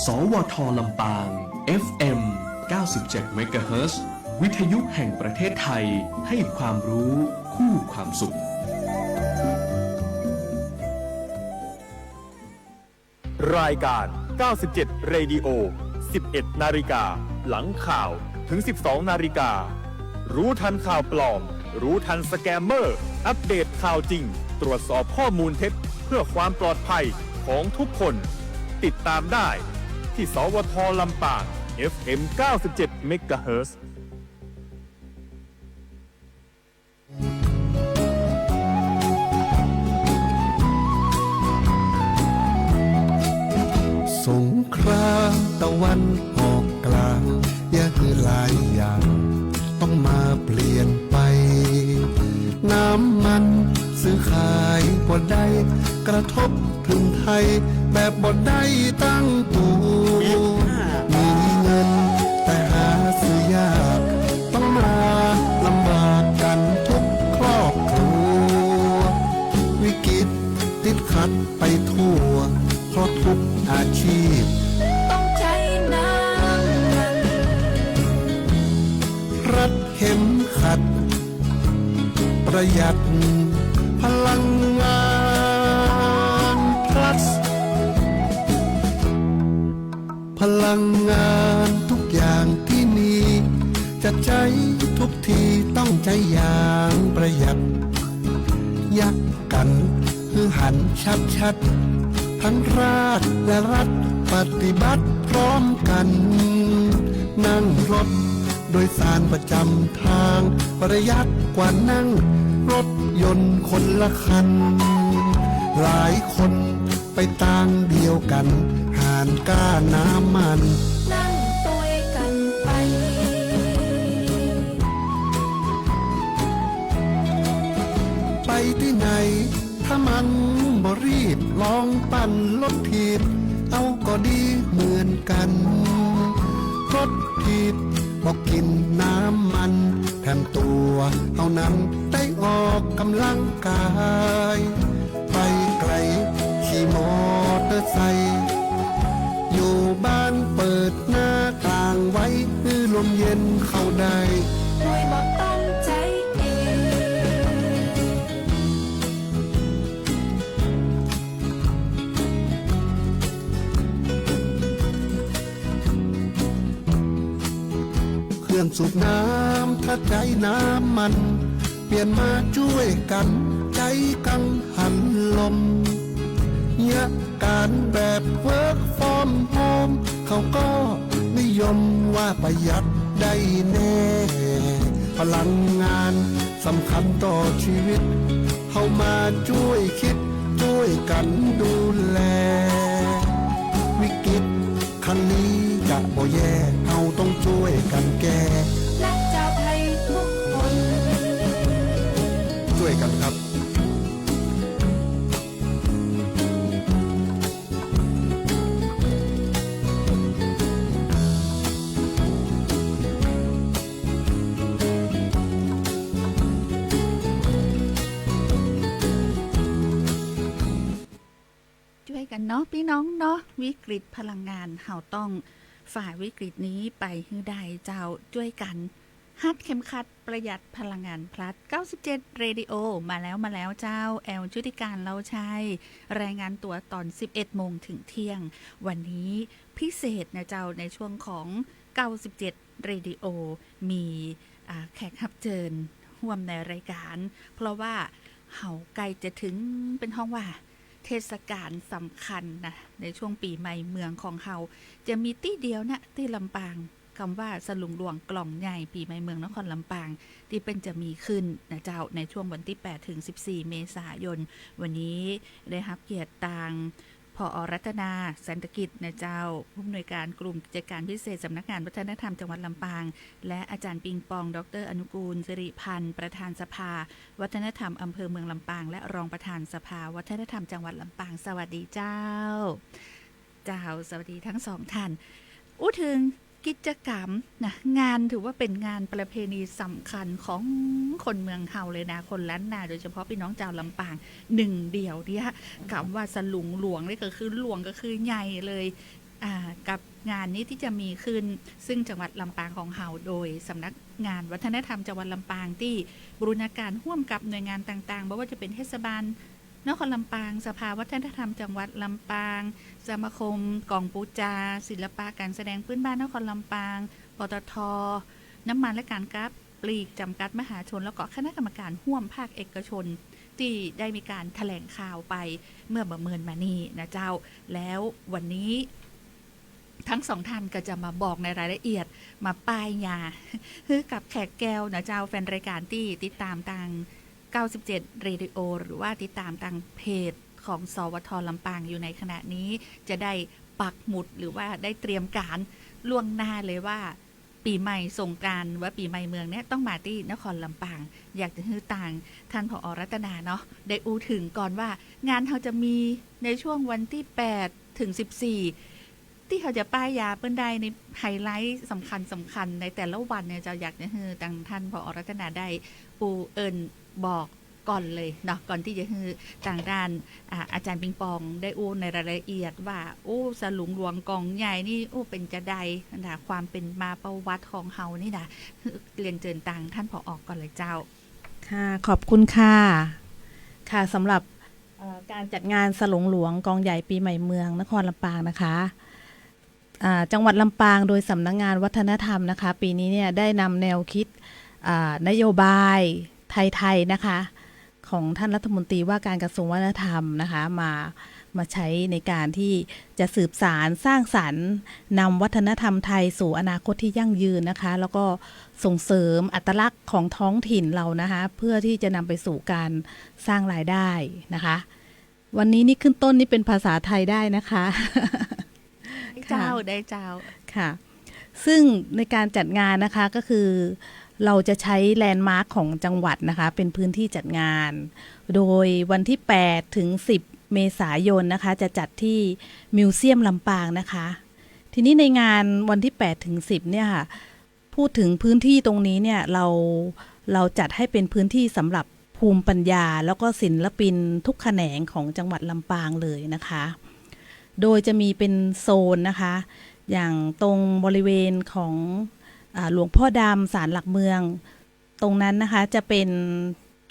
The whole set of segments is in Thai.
สวทลำปาง FM 97 MHz วิทยุแห่งประเทศไทยให้ความรู้คู่ความสุขรายการ 97 Radio 11 นาฬิกาหลังข่าวถึง 12 นาฬิการู้ทันข่าวปลอมรู้ทันสแกมเมอร์อัปเดตข่าวจริงตรวจสอบข้อมูลเท็จเพื่อความปลอดภัยของทุกคนติดตามได้ที่สวทลำปาง FM 97 MHzสงครามตะวันออกกลางยากคือหลายอย่างต้องมาเปลี่ยนไปน้ำมันซื้อขายบ่ได้กระทบถึงไทยแบบบ่ได้ตั้งตัวมีเงินแต่หาซื้อยากต้องมาลำบากกันทุกครอบครัววิกฤตติดขัดไปทั่วเพราะทุกอาชีพต้องใช้น้ำมันรัดเข็มขัดประหยัดพลังงาน plus พลังงานทุกอย่างที่มีจะใช้ทุกทีต้องใช้อย่างประหยัดยักกันคือหันชัดๆทั้งราชและรัฐปฏิบัติพร้อมกันนั่งรถโดยสารประจำทางประหยัดกว่านั่งรถยนต์คนละคันหลายคนไปต่างเดียวกันหารก้าน้ำมันนั่งตัวยกันไปไปที่ไหนถ้ามันบ่รีบลองปั่นรถถีบเอาก็ดีเหมือนกันรถถีบบอกกินน้ำมันแถมตัวเอานั้นได้ออกกำลังกายไปไกลขี่มอเตอร์ไซค์อยู่บ้านเปิดหน้าต่างไว้คือลมเย็นเข้าได้โดยบอกต้องใจเองเครื่องสูบน้ำถ้าใจน้ำมันเปลี่ยนมาช่วยกันใจกังหันลมยะการแบบ work from home เขาก็นิยมว่าประหยัดได้แน่พลังงานสำคัญต่อชีวิตเขามาช่วยคิดช่วยกันดูแลวิกฤตครั้งนี้จะบ่แย่เราต้องช่วยกันแก้และชาวไทยทุกคนช่วยกันครับช่วยกันเนาะพี่น้องเนาะวิกฤตพลังงานเฮาต้องฝ่าวิกฤตนี้ไปให้ได้เจ้าช่วยกันฮัดเข็มขัดประหยัดพลังงานพลัด97 Radio มาแล้วเจ้าแอลชุติการเราใช้รายงานตัวตอน 11 โมงถึงเที่ยงวันนี้พิเศษนะเจ้าในช่วงของ97 Radio มีแขกรับเชิญร่วมในรายการเพราะว่าเฮาใกล้จะถึงเป็นห้องว่าเทศกาลสำคัญนะในช่วงปีใหม่เมืองของเฮาจะมีที่เดียวนะที่ลำปางคำว่าสลุงหลวงกล่องใหญ่ปีใหม่เมืองนครลำปางที่เป็นจะมีขึ้นนะเจ้าในช่วงวันที่8ถึง14เมษายนวันนี้ได้รับเกียรติต่างผอ.รัตนาสันตกิจนะเจ้าผู้อำนวยการกลุ่มกิจการพิเศษสำนักงานวัฒนธรรมจังหวัดลำปางและอาจารย์ปิงปองดร.อนุกูลสิริพันธ์ประธานสภาวัฒนธรรมอำเภอเมืองลำปางและรองประธานสภาวัฒนธรรมจังหวัดลำปางสวัสดีเจ้าสวัสดีทั้งสองท่านถึงกิจกรรมนะงานถือว่าเป็นงานประเพณีสำคัญของคนเมืองเฮาเลยนะคนล้านนาโดยเฉพาะพี่น้องชาวลำปางหนึ่งเดียวเนี่ยคำว่าสลุงหลวงนี่ก็คือหลวงก็คือใหญ่เลย กับงานนี้ที่จะมีขึ้นซึ่งจังหวัดลำปางของเฮาโดยสำนักงานวัฒนธรรมจังหวัดลำปางที่บูรณาการร่วมกับหน่วยงานต่างๆไม่ว่าจะเป็นเทศบาลนครลำปางสภาวัฒนธรรมจังหวัดลำปางสมาคมกองปูจาศิลปะการแสดงพื้นบ้านนครลำปางปตท.น้ำมันและการก๊าซปลีกจำกัดมหาชนแล้วก็คณะกรรมการร่วมภาคเอกชนที่ได้มีการแถลงข่าวไปเมื่อประเมินมานี่นะเจ้าแล้ววันนี้ทั้งสองท่านก็จะมาบอกในรายละเอียดมาป้ายยากับแขกแก้วนะเจ้าแฟนรายการที่ติดตามทาง97เรดิโอหรือว่าติดตามทางเพจของสวทลำปางอยู่ในขณะนี้จะได้ปักหมุดหรือว่าได้เตรียมการล่วงหน้าเลยว่าปีใหม่สงกรานต์ว่าปีใหม่เมืองเนี่ยต้องมาที่นครลำปางอยากจะฮือต่างท่านผอ.รัตนาเนาะได้อูถึงก่อนว่างานเขาจะมีในช่วงวันที่8ถึง14ที่เขาจะป้ายยาเปิ้นได้ในไฮไลท์สำคัญในแต่ละวันเนี่ยจะอยากจะฮือต่างท่านผอ.รัตนาได้ปูเอิญบอกก่อนเลยเนาะก่อนที่จะฮือต่างด้านอาจารย์ปิงปองได้อู้ในรายละเอียดว่าสลุงหลวงกองใหญ่นี่เป็นจะใดนะความเป็นมาประวัติของเฮานี่นะเรียนเจิญต่างท่านผอ.ก่อนเลยเจ้าค่ะขอบคุณค่ะค่ะสำหรับการจัดงานสลุงหลวงกองใหญ่ปีใหม่เมืองนครลำปางนะคะจังหวัดลำปางโดยสำนักงานวัฒนธรรมนะคะปีนี้เนี่ยได้นำแนวคิดนโยบายไทยๆนะคะของท่านรัฐมนตรีว่าการกระทรวงวัฒนธรรมนะคะมาใช้ในการที่จะสืบสารสร้างสรรค์นำวัฒนธรรมไทยสู่อนาคตที่ยั่งยืนนะคะแล้วก็ส่งเสริมอัตลักษณ์ของท้องถิ่นเรานะคะเพื่อที่จะนำไปสู่การสร้างรายได้นะคะวันนี้นี่ขึ้นต้นนี่เป็นภาษาไทยได้นะคะเจ้าได้เจ้าค่ะซึ่งในการจัดงานนะคะก็คือเราจะใช้แลนด์มาร์คของจังหวัดนะคะเป็นพื้นที่จัดงานโดยวันที่8ถึง10เมษายนนะคะจะจัดที่มิวเซียมลำปางนะคะทีนี้ในงานวันที่8ถึง10เนี่ยค่ะพูดถึงพื้นที่ตรงนี้เนี่ยเราจัดให้เป็นพื้นที่สำหรับภูมิปัญญาแล้วก็ศิลปินทุกแขนงของจังหวัดลำปางเลยนะคะโดยจะมีเป็นโซนนะคะอย่างตรงบริเวณของหลวงพ่อดำศาลหลักเมืองตรงนั้นนะคะจะเป็น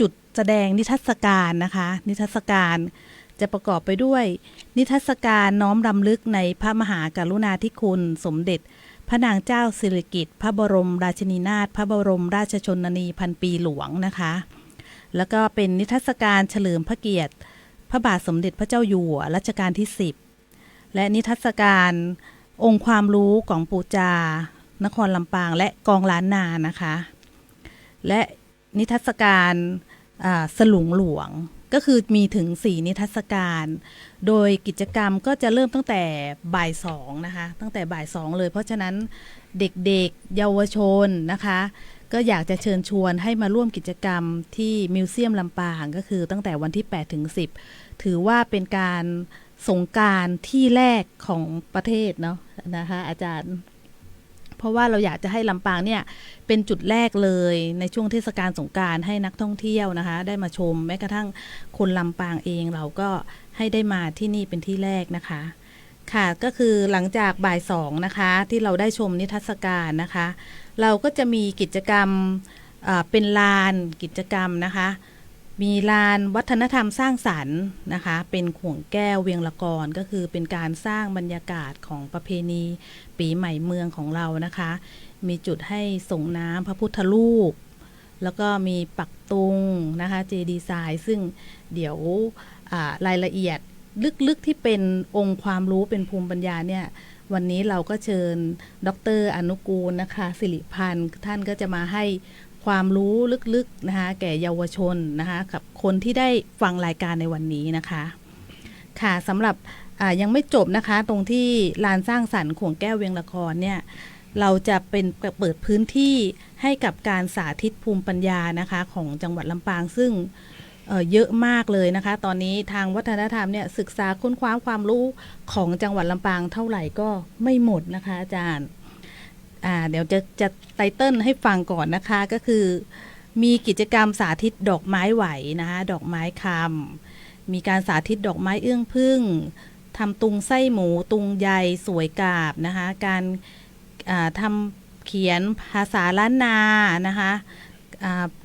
จุดแสดงนิทรรศการนะคะนิทรรศการจะประกอบไปด้วยนิทรรศการน้อมรำลึกในพระมหากรุณาธิคุณสมเด็จพระนางเจ้าสิริกิติ์พระบรมราชินีนาถพระบรมราชชนนีพันปีหลวงนะคะแล้วก็เป็นนิทรรศการเฉลิมพระเกียรติพระบาทสมเด็จพระเจ้าอยู่หัวรัชกาลที่10และนิทรรศการองค์ความรู้ของปูจานครลำปางและกองล้านนานะคะและนิทรรศการสลุงหลวงก็คือมีถึง4นิทรรศการโดยกิจกรรมก็จะเริ่มตั้งแต่บ่าย2นะคะตั้งแต่บ่าย2เลยเพราะฉะนั้นเด็กๆเยาวชนนะคะก็อยากจะเชิญชวนให้มาร่วมกิจกรรมที่มิวเซียมลำปางก็คือตั้งแต่วันที่8ถึง10ถือว่าเป็นการสงกรานต์ที่แรกของประเทศเนาะนะคะอาจารย์เพราะว่าเราอยากจะให้ลำปางเนี่ยเป็นจุดแรกเลยในช่วงเทศกาลสงกรานต์ให้นักท่องเที่ยวนะคะได้มาชมแม้กระทั่งคนลำปางเองเราก็ให้ได้มาที่นี่เป็นที่แรกนะคะค่ะก็คือหลังจากบ่าย2นะคะที่เราได้ชมนิทรรศการนะคะเราก็จะมีกิจกรรมเป็นลานกิจกรรมนะคะมีลานวัฒนธรรมสร้างสรรค์นะคะเป็นข่วงแก้วเวียงละกรก็คือเป็นการสร้างบรรยากาศของประเพณีปีใหม่เมืองของเรานะคะมีจุดให้ส่งน้ำพระพุทธรูปแล้วก็มีปักตุงนะคะเจดีย์ทรายซึ่งเดี๋ยวรายละเอียดลึกๆที่เป็นองค์ความรู้เป็นภูมิปัญญาเนี่ยวันนี้เราก็เชิญดร.อนุกูลนะคะสิริพันธ์ท่านก็จะมาให้ความรู้ลึกๆนะคะแก่เยาวชนนะคะกับคนที่ได้ฟังรายการในวันนี้นะคะค่ะสำหรับยังไม่จบนะคะตรงที่ลานสร้างสรรค์ข่วงแก้วเวียงละครเนี่ยเราจะเป็นเปิดพื้นที่ให้กับการสาธิตภูมิปัญญานะคะของจังหวัดลำปางซึ่งเยอะมากเลยนะคะตอนนี้ทางวัฒนธรรมเนี่ยศึกษาค้นคว้าความรู้ของจังหวัดลำปางเท่าไหร่ก็ไม่หมดนะคะอาจารย์เดี๋ยวจะไตเติ้ลให้ฟังก่อนนะคะก็คือมีกิจกรรมสาธิตดอกไม้ไหวนะคะดอกไม้คำมีการสาธิตดอกไม้เอื้องผึ้ง ทำตุงไส้หมูตุงใยสวยกาบนะคะการทำเขียนภาษาล้านนานะคะ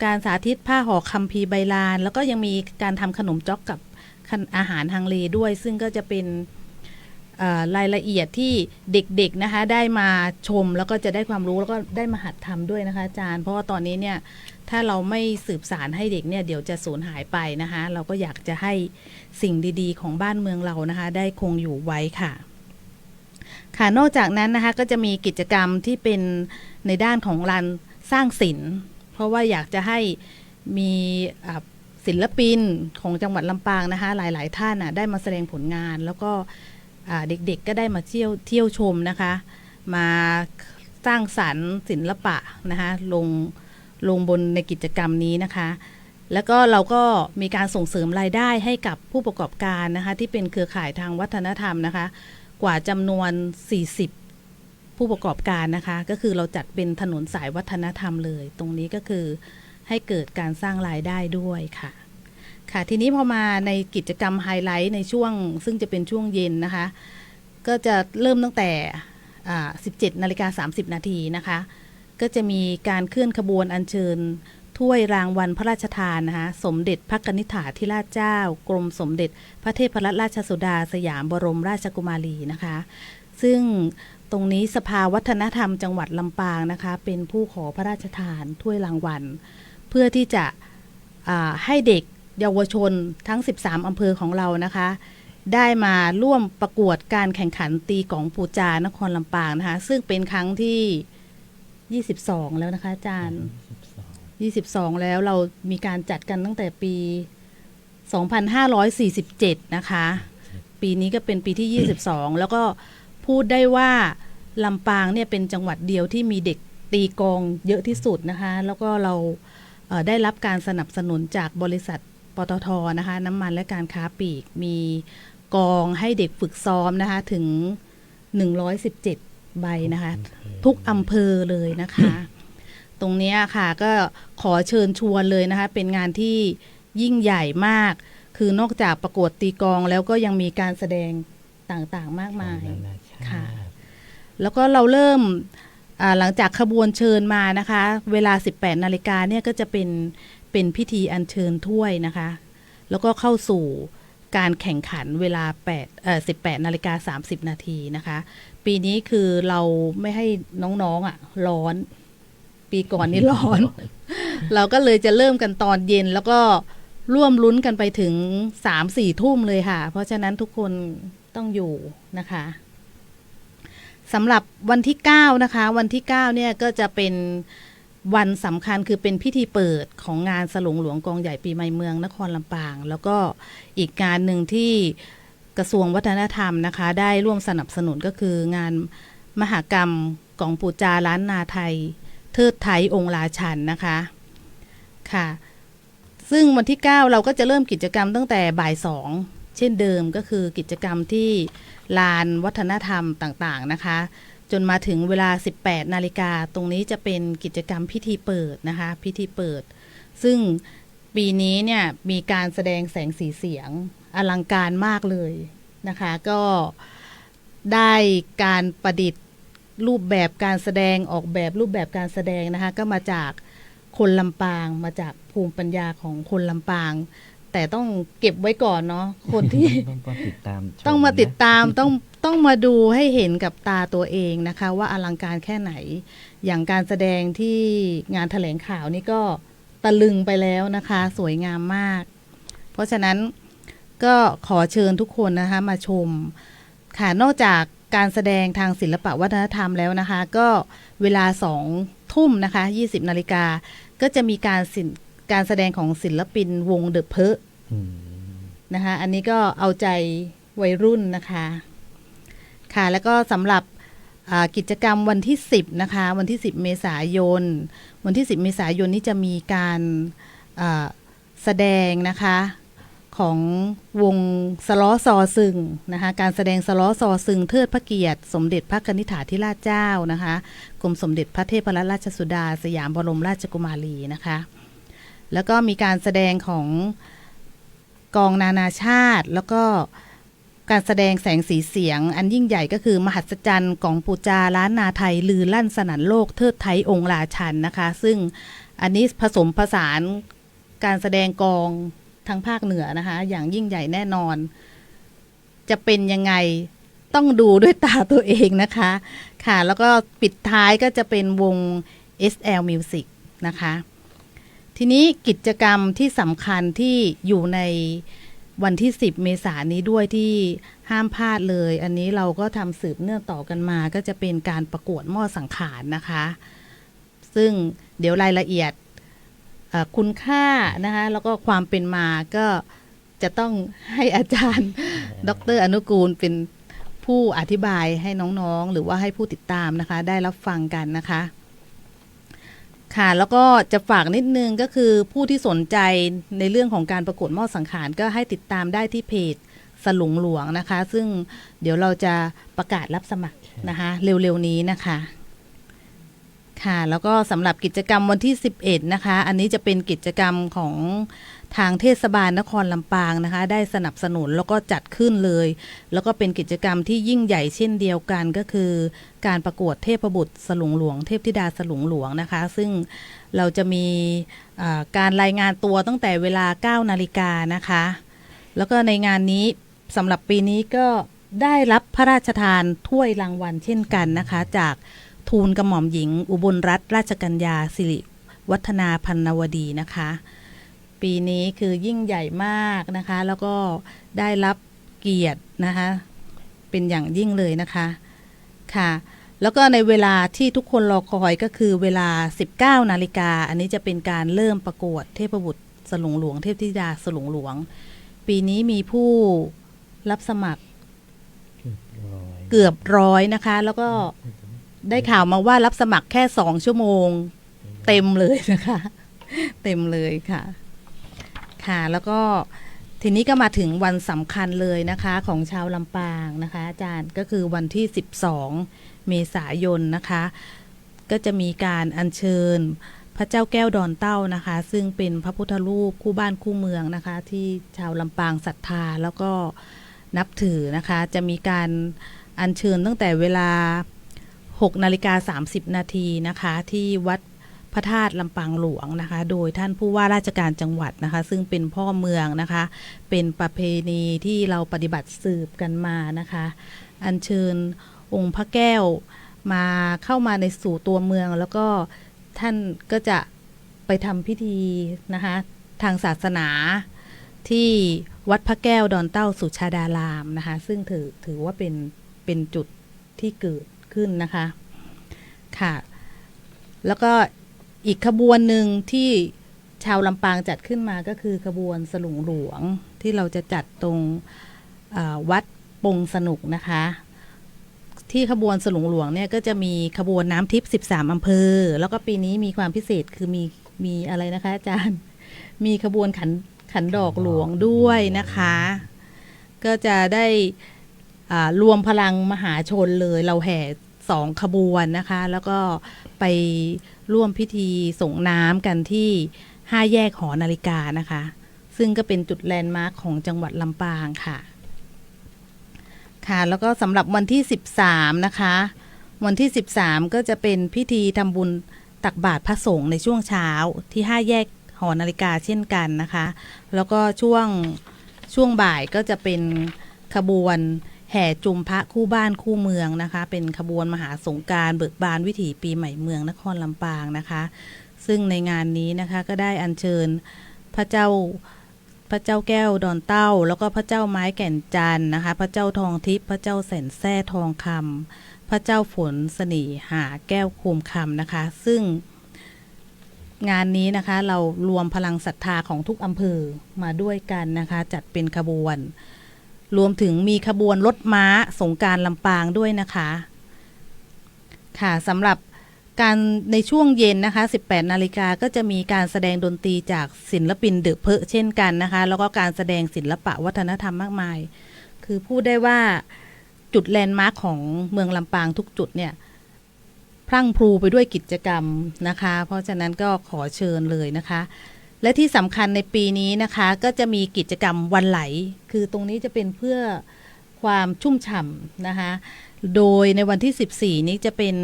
การสาธิตผ้าห่อคัมภีร์ใบลานแล้วก็ยังมีการทำขนมจ๊อกกับอาหารฮังเลด้วย ซึ่งก็จะเป็นรายละเอียดที่เด็กๆนะคะได้มาชมแล้วก็จะได้ความรู้แล้วก็ได้มาหัดทำด้วยนะคะอาจารย์เพราะว่าตอนนี้เนี่ยถ้าเราไม่สืบสานให้เด็กเนี่ยเดี๋ยวจะสูญหายไปนะคะเราก็อยากจะให้สิ่งดีๆของบ้านเมืองเรานะคะได้คงอยู่ไว้ค่ะค่ะนอกจากนั้นนะคะก็จะมีกิจกรรมที่เป็นในด้านของลานสร้างศิลป์เพราะว่าอยากจะให้มีศิลปินของจังหวัดลำปางนะคะหลายๆท่านได้มาแสดงผลงานแล้วก็เด็กๆก็ได้มาเที่ยวชมนะคะมาสร้างสรรค์ศิลปะนะคะลงบนในกิจกรรมนี้นะคะแล้วก็เราก็มีการส่งเสริมรายได้ให้กับผู้ประกอบการนะคะที่เป็นเครือข่ายทางวัฒนธรรมนะคะกว่าจำนวน40ผู้ประกอบการนะคะก็คือเราจัดเป็นถนนสายวัฒนธรรมเลยตรงนี้ก็คือให้เกิดการสร้างรายได้ด้วยค่ะค่ะทีนี้พอมาในกิจกรรมไฮไลท์ในช่วงซึ่งจะเป็นช่วงเย็นนะคะก็จะเริ่มตั้งแต่17:30 นาทีนะคะก็จะมีการเคลื่อนขบวนอัญเชิญถ้วยรางวัลพระราชทานนะคะสมเด็จพระนิธิถาธิราชเจ้ากรมสมเด็จพระเทพรัตนราชสุดาสยามบรมราชกุมารีนะคะซึ่งตรงนี้สภาวัฒนธรรมจังหวัดลำปางนะคะเป็นผู้ขอพระราชทานถ้วยรางวัลเพื่อที่จะให้เด็กเยาวชนทั้ง13อำเภอของเรานะคะได้มาร่วมประกวดการแข่งขันตีกลองปูจานครลำปางนะคะซึ่งเป็นครั้งที่22แล้วนะคะอาจารย์22แล้วเรามีการจัดกันตั้งแต่ปี2547นะคะปีนี้ก็เป็นปีที่22แล้วก็พูดได้ว่าลำปางเนี่ยเป็นจังหวัดเดียวที่มีเด็กตีกลองเยอะที่สุดนะคะแล้วก็เราได้รับการสนับสนุนจากบริษัทปตท.นะคะน้ำมันและการค้าปลีกมีกองให้เด็กฝึกซ้อมนะคะถึง117ใบนะคะทุกอำเภอเลยนะคะตรงนี้ค่ะก็ขอเชิญชวนเลยนะคะเป็นงานที่ยิ่งใหญ่มากคือนอกจากประกวดตีกลองแล้วก็ยังมีการแสดงต่างๆมากมายค่ะแล้วก็เราเริ่มหลังจากขบวนเชิญมานะคะเวลา 18 นาฬิกาเนี่ยก็จะเป็นพิธีอัญเชิญถ้วยนะคะแล้วก็เข้าสู่การแข่งขันเวลา18:30 นาทีนะคะปีนี้คือเราไม่ให้น้องๆร้อนปีก่อนนี้ร้อน เราก็เลยจะเริ่มกันตอนเย็นแล้วก็ร่วมลุ้นกันไปถึง 3-4 ทุ่มเลยค่ะเพราะฉะนั้นทุกคนต้องอยู่นะคะสำหรับวันที่9นะคะวันที่9เนี่ยก็จะเป็นวันสำคัญคือเป็นพิธีเปิดของงานสลุงหลวงกองใหญ่ปีใหม่เมืองนครลำปางแล้วก็อีกงานหนึ่งที่กระทรวงวัฒนธรรมนะคะได้ร่วมสนับสนุนก็คืองานมหกรรมกลองปูจาล้านนาไทยเทิดไทยองค์ราชันนะคะค่ะซึ่งวันที่9เราก็จะเริ่มกิจกรรมตั้งแต่บ่าย2เช่นเดิมก็คือกิจกรรมที่ลานวัฒนธรรมต่างๆนะคะจนมาถึงเวลา 18 นาฬิกาตรงนี้จะเป็นกิจกรรมพิธีเปิดนะคะพิธีเปิดซึ่งปีนี้เนี่ยมีการแสดงแสงสีเสียงอลังการมากเลยนะคะก็ได้การประดิษฐ์รูปแบบการแสดงออกแบบรูปแบบการแสดงนะคะก็มาจากคนลำปางมาจากภูมิปัญญาของคนลำปางแต่ต้องเก็บไว้ก่อนเนาะคนที่ ต้องมาติดตามต้องมาดูให้เห็นกับตาตัวเองนะคะว่าอลังการแค่ไหนอย่างการแสดงที่งานแถลงข่าวนี่ก็ตะลึงไปแล้วนะคะสวยงามมากเพราะฉะนั้นก็ขอเชิญทุกคนนะคะมาชมค่ะนอกจากการแสดงทางศิลปะวัฒนธรรมแล้วนะคะก็เวลา2 ทุ่มนะคะ20 นาฬิกาก็จะมีการแสดงของศิลปินวงเดอะเพอนะคะอันนี้ก็เอาใจวัยรุ่นนะคะค่ะแล้วก็สำหรับกิจกรรมวันที่10นะคะวันที่10 เมษายนวันที่10 เมษายนนี้จะมีการแสดงนะคะของวงสล้อซอซึงนะคะการแสดงสล้อซอซึงเทิดพระเกียรติสมเด็จพระนิธิถาธิราชเจ้านะคะกรมสมเด็จพระเทพรัตนราชสุดาสยามบรมราชกุมารีนะคะแล้วก็มีการแสดงของกองนานาชาติแล้วก็ การแสดงแสงสีเสียงอันยิ่งใหญ่ก็คือมหัศจรรย์ของปูจาล้านนาไทยลือลั่นสนั่นโลกเทิดไทยองค์ราชันนะคะซึ่งอันนี้ผสมผสานการแสดงกลองทางภาคเหนือนะคะอย่างยิ่งใหญ่แน่นอนจะเป็นยังไงต้องดูด้วยตาตัวเองนะคะค่ะแล้วก็ปิดท้ายก็จะเป็นวง SL Music นะคะทีนี้กิจกรรมที่สำคัญที่อยู่ในวันที่10 เมษายนนี้ด้วยที่ห้ามพลาดเลยอันนี้เราก็ทำสืบเนื่องต่อกันมาก็จะเป็นการประกวดหม้อสังขารนะคะซึ่งเดี๋ยวรายละเอียดคุณค่านะคะแล้วก็ความเป็นมาก็จะต้องให้อาจารย์ ดร.อนุกูลเป็นผู้อธิบายให้น้องๆหรือว่าให้ผู้ติดตามนะคะได้รับฟังกันนะคะค่ะแล้วก็จะฝากนิดนึงก็คือผู้ที่สนใจในเรื่องของการประกวดหม้อสังขารก็ให้ติดตามได้ที่เพจสลุงหลวงนะคะซึ่งเดี๋ยวเราจะประกาศรับสมัครนะคะเร็วๆนี้นะคะค่ะแล้วก็สำหรับกิจกรรมวันที่11นะคะอันนี้จะเป็นกิจกรรมของทางเทศบาลนครลำปางนะคะได้สนับสนุนแล้วก็จัดขึ้นเลยแล้วก็เป็นกิจกรรมที่ยิ่งใหญ่เช่นเดียวกันก็คือการประกวดเทพบุตรสลุงหลวงเทพธิดาสลุงหลวงนะคะซึ่งเราจะมีการรายงานตัวตั้งแต่เวลา 9 นาฬิกานะคะแล้วก็ในงานนี้สำหรับปีนี้ก็ได้รับพระราชทานถ้วยรางวัลเช่นกันนะคะจากทูลกระหม่อมหญิงอุบลรัตนราชกัญญาสิริวัฒนาพันนวดีนะคะปีนี้คือยิ่งใหญ่มากนะคะแล้วก็ได้รับเกียรตินะคะเป็นอย่างยิ่งเลยนะคะค่ะแล้วก็ในเวลาที่ทุกคนรอคอยก็คือเวลา 19 นาฬิกาอันนี้จะเป็นการเริ่มประกวดเทพบุตรสลุงหลวงเทพธิดาสลุงหลวงปีนี้มีผู้รับสมัครเกือบร้อยนะคะแล้วก็ได้ข่าวมาว่ารับสมัครแค่2 ชั่วโมงเต็มเลยนะคะเต็มเลยค่ะค่ะแล้วก็ทีนี้ก็มาถึงวันสำคัญเลยนะคะของชาวลำปางนะคะอาจารย์ก็คือวันที่12 เมษายนนะคะก็จะมีการอัญเชิญพระเจ้าแก้วดอนเต้านะคะซึ่งเป็นพระพุทธรูปคู่บ้านคู่เมืองนะคะที่ชาวลำปางศรัทธาแล้วก็นับถือนะคะจะมีการอัญเชิญตั้งแต่เวลา6:30 นาทีนะคะที่วัดพระธาตุลำปางหลวงนะคะโดยท่านผู้ว่าราชการจังหวัดนะคะซึ่งเป็นพ่อเมืองนะคะเป็นประเพณีที่เราปฏิบัติสืบกันมานะคะอัญเชิญองค์พระแก้วมาเข้ามาในสู่ตัวเมืองแล้วก็ท่านก็จะไปทำพิธีนะคะทางศาสนาที่วัดพระแก้วดอนเต้าสุชาดารามนะคะซึ่งถือว่าเป็นจุดที่เกิดขึ้นนะคะค่ะแล้วก็อีกขบวนหนึ่งที่ชาวลำปางจัดขึ้นมาก็คือขบวนสลุงหลวงที่เราจะจัดตรงวัดปงสนุกนะคะที่ขบวนสลุงหลวงเนี่ยก็จะมีขบวนน้ำทิพย์13 อำเภอแล้วก็ปีนี้มีความพิเศษคือมีอะไรนะคะอาจารย์มีขบวนขันดอกหลวงด้วยนะคะก็จะได้รวมพลังมหาชนเลยเราแห่2 ขบวนนะคะแล้วก็ไปร่วมพิธีส่งน้ำกันที่5 แยกหอนาฬิกานะคะซึ่งก็เป็นจุดแลนด์มาร์คของจังหวัดลำปางค่ะค่ะแล้วก็สำหรับวันที่13นะคะวันที่13ก็จะเป็นพิธีทำบุญตักบาตรพระสงฆ์ในช่วงเช้าที่5 แยกหอนาฬิกาเช่นกันนะคะแล้วก็ช่วงบ่ายก็จะเป็นขบวนแห่จุมพระคู่บ้านคู่เมืองนะคะเป็นขบวนมหาสงกรานต์เบิกบานวิถีปีใหม่เมืองนครลำปางนะคะซึ่งในงานนี้นะคะก็ได้อัญเชิญพระเจ้าแก้วดอนเต้าแล้วก็พระเจ้าไม้แก่นจันทร์นะคะพระเจ้าทองทิพย์พระเจ้าแสนแท้ทองคำพระเจ้าฝนเสน่หาแก้วโคมคำนะคะซึ่งงานนี้นะคะเรารวมพลังศรัทธาของทุกอำเภอมาด้วยกันนะคะจัดเป็นขบวนรวมถึงมีขบวนรถม้าสงกรานต์ลำปางด้วยนะคะค่ะสำหรับการในช่วงเย็นนะคะ 18 นาฬิกาก็จะมีการแสดงดนตรีจากศิลปินเดอะเพอเช่นกันนะคะแล้วก็การแสดงศิลปะวัฒนธรรมมากมายคือพูดได้ว่าจุดแลนด์มาร์คของเมืองลำปางทุกจุดเนี่ยพรั่งพรูไปด้วยกิจกรรมนะคะเพราะฉะนั้นก็ขอเชิญเลยนะคะและที่สำคัญในปีนี้นะคะก็จะมีกิจกรรมวันไหลคือตรงนี้จะเป็นเพื่อ ความชุ่มฉ่ำนะคะโดยในวันที่ 14 นี้จะเป็น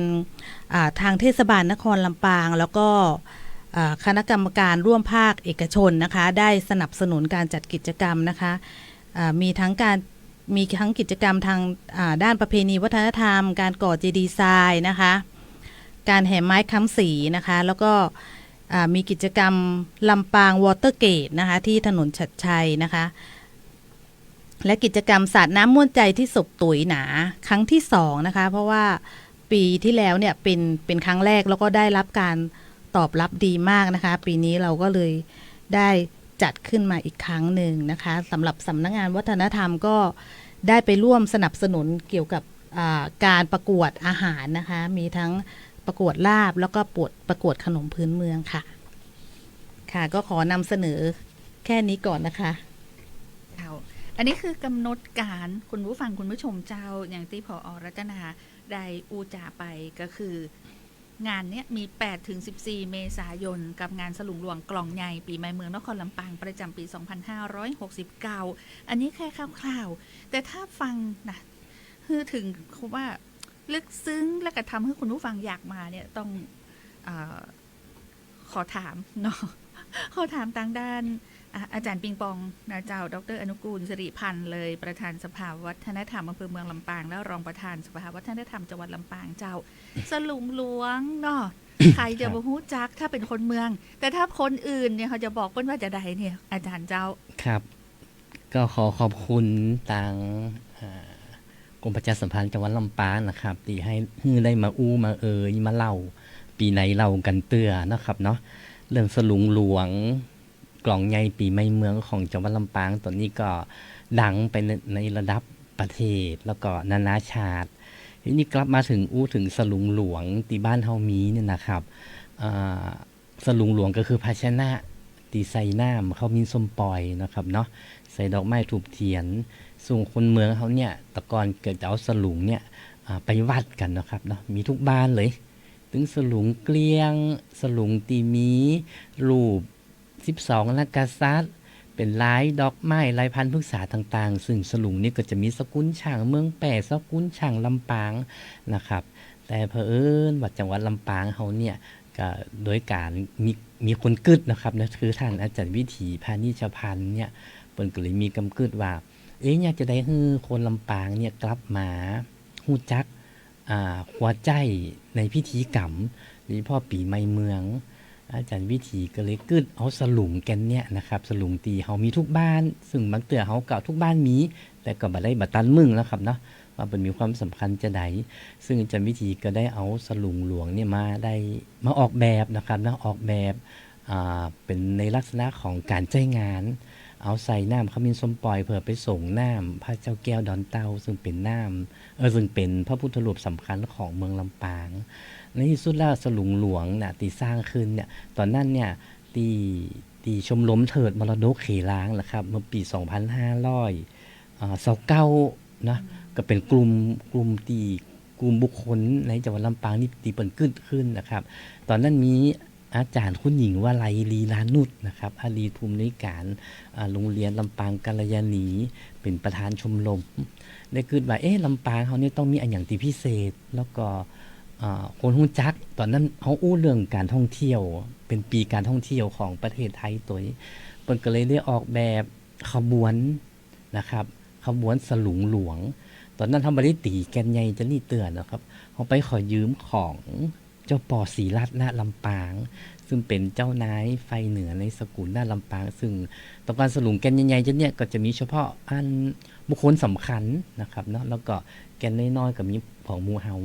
ทางเทศบาลนครลำปางแล้วก็คณะกรรมการร่วมภาคเอกชนนะคะได้สนับสนุนการจัดกิจกรรมนะคะมีทั้งกิจกรรมทางด้านประเพณีวัฒนธรรมการก่อเจดีย์ทรายนะคะการแห่ไม้ค้ำสีนะคะแล้วก็มีกิจกรรมลำปางวอเตอร์เกตนะคะที่ถนนฉัตรชัยนะคะและกิจกรรมสาดน้ำม่วนใจที่ศพตุ๋ยหนาครั้งที่2นะคะเพราะว่าปีที่แล้วเนี่ยเป็นครั้งแรกแล้วก็ได้รับการตอบรับดีมากนะคะปีนี้เราก็เลยได้จัดขึ้นมาอีกครั้งหนึ่งนะคะสำหรับสำนักงานวัฒนธรรมก็ได้ไปร่วมสนับสนุนเกี่ยวกับการประกวดอาหารนะคะมีทั้งประกวดลาบแล้วก็ประกวดขนมพื้นเมืองค่ะค่ะก็ขอนำเสนอแค่นี้ก่อนนะคะอันนี้คือกำหนดการคุณผู้ฟังคุณผู้ชมเจ้าอย่างที่ผอ.รัตนาได้อูจาไปก็คืองานนี้มี8 ถึง 14 เมษายนกับงานสลุงหลวงกล่องใหญ่ปีใหม่เมืองนครลำปางประจำปี 2569 อันนี้แค่คร่าวๆแต่ถ้าฟังนะคือถึงเขาว่าลึกซึ้งและก็ทำให้คุณผู้ฟังอยากมาเนี่ยต้องขอถามเนาะขอถามทางด้านอาจารย์ปิงปองนะเจ้าดร.อนุกูลสิริพันธ์เลยประธานสภาวัฒนธรรมอำเภอเมืองลำปางและรองประธานสภาวัฒนธรรมจังหวัดลำปางเจ้าสลุงหลวงเนาะใครจะบ่ฮู้จักถ้าเป็นคนเมืองแต่ถ้าคนอื่นเนี่ยเขาจะบอกเปิ้นว่าจะใดเนี่ยอาจารย์เจ้าครับก็ขอขอบคุณทางกรมประชาสัมพันธ์จังหวัดลำปางนะครับที่ให้ได้มามามาเล่าปีไหนเล่ากันเตื้อนะครับเนาะเรื่องสลุงหลวงกล่องใหญ่ปีใหม่เมืองของจังหวัดลำปางตอนนี้ก็ดังไปในระดับประเทศแล้วก็นานาชาติทีนี้กลับมาถึงสลุงหลวงที่บ้านเฮามีเนี่ยนะครับสลุงหลวงก็คือภาชนะตีใส่น้ำเขามีส้มปล่อยนะครับเนาะใส่ดอกไม้ถูกเทียนส่งคนเมืองเขาเนี่ยตะกอนเกิดจะเอาสลุงเนี่ยไปวัดกันนะครับเนาะมีทุกบ้านเลยถึงสลุงเกลียงสลุงตีมีรูป12 นักกษัตริย์เป็นลายดอกไม้ลายพันธุ์พฤกษาต่างๆซึ่งสลุงนี่ก็จะมีสกุลช่างเมืองแปะสกุลช่างลำปางนะครับแต่เผอิญว่าจังหวัดลำปางเขาเนี่ยก็โดยการมีคนกึดนะครับนะคือท่านอาจารย์วิถีพานิชพันธ์เนี่ยเพิ่นก็เลยมีกำกึดว่าอยากจะได้ให้คนลำปางเนี่ยกลับมาฮู้จักหัวใจในพิธีกรรมโดยเฉพาะปีใหม่เมืองอาจารย์วิถีก็เลยกึดเอาสลุงแกนเนี่ยนะครับสลุงตีเฮามีทุกบ้านซึ่งบางเตือเฮาเก่าทุกบ้านมีแต่ก็บ่ได้บัดตันมึงแล้วครับเนาะว่ามันมีความสำคัญจะใดซึ่งอาจารย์วิถีก็ได้เอาสลุงหลวงเนี่ยมาออกแบบนะครับนะออกแบบเป็นในลักษณะของการใช้งานเอาใส่น้ำขมิ้นส้มปล่อยเพื่อไปส่งน้ำพระเจ้าแก้วดอนเตาซึ่งเป็นน้ำซึ่งเป็นพระพุทธรูปสำคัญของเมืองลำปางในที่สุดแล้วสลุงหลวงน่ะที่สร้างขึ้นเนี่ยตอนนั้นเนี่ยที่ชมรมเถิดมรดกเขล้างนะครับเมื่อปี 2529นะก็เป็นกลุ่มบุคคลในจังหวัดลำปางนี่ตีเปิ่นขึ้นนะครับตอนนั้นมีอาจารย์คุณหญิงวลัยลีลานุชนะครับอดีตผู้อำนวยการโรงเรียนลำปางกัลยาณีเป็นประธานชมรมได้คิดว่าลำปางเขาเนี่ยต้องมีอันอย่างที่พิเศษแล้วก็คนฮู้จักตอนนั้นเขาอู้เรื่องการท่องเที่ยวเป็นปีการท่องเที่ยวของประเทศไทยตัวนี้เพิ่นก็เลยได้ออกแบบขบวนนะครับขบวนสลุงหลวงตอนนั้นทำบริตีแกนใหญ่จะนี่เตือนนะครับเขาไปขอยืมของเจ้าป่อศรีรัตน์ณลำปางซึ่งเป็นเจ้านายไฟเหนือในสกุลณลำปางซึ่งตอนการสลุงแกนใหญ่ๆจะเนี่ยก็จะมีเฉพาะอันบุคคลสำคัญนะครับเนาะแล้วก็แกนน้อยๆก็มีของหมู่เฮา